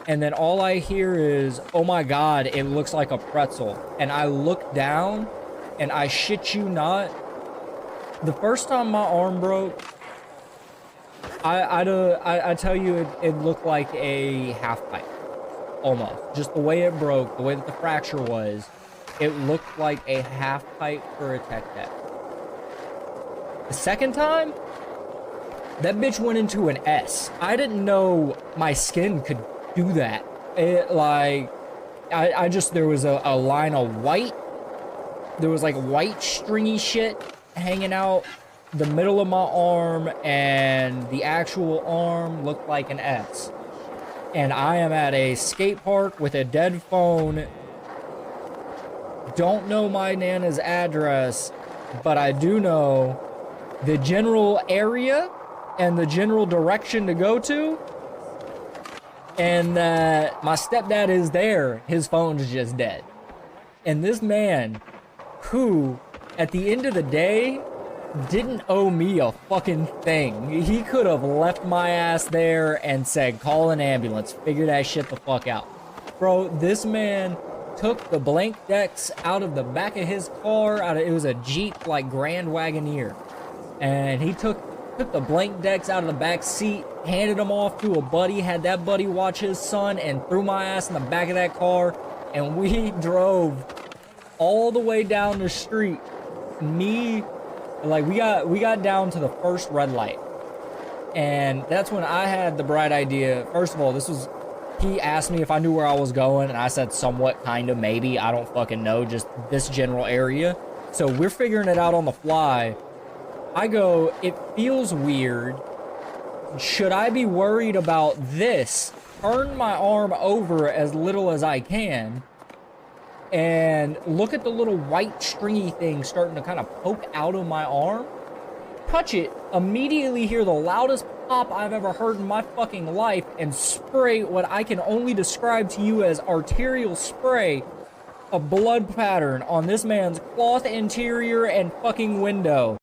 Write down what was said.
And then all I hear is, oh my God, it looks like a pretzel. And I look down, and I shit you not, the first time my arm broke, I tell you, it looked like a half pipe, almost. Just the way it broke, the way that the fracture was, it looked like a half pipe for a tech deck. The second time, that bitch went into an S. I didn't know my skin could do that. It, like, I just, there was a line of white. There was, like, white stringy shit hanging out the middle of my arm, and the actual arm looked like an S. And I am at a skate park with a dead phone. Don't know my Nana's address, but I do know the general area and the general direction to go to, and that my stepdad is there. His phone's just dead. And this man, who, at the end of the day, didn't owe me a fucking thing. He could have left my ass there and said, call an ambulance, figure that shit the fuck out. Bro, this man took the blank decks out of the back of his car, it was a Jeep, like, Grand Wagoneer. And he took the blank decks out of the back seat, handed them off to a buddy, had that buddy watch his son, and threw my ass in the back of that car, and we drove all the way down the street. We got down to the first red light, and that's when I had the bright idea. First of all, he asked me if I knew where I was going, and I said somewhat, kind of, maybe, I don't fucking know, just this general area. So we're figuring it out on the fly. I go, it feels weird. Should I be worried about this? Turn my arm over as little as I can, and look at the little white stringy thing starting to kind of poke out of my arm. Touch it, immediately hear the loudest pop I've ever heard in my fucking life, and spray what I can only describe to you as arterial spray, a blood pattern on this man's cloth interior and fucking window.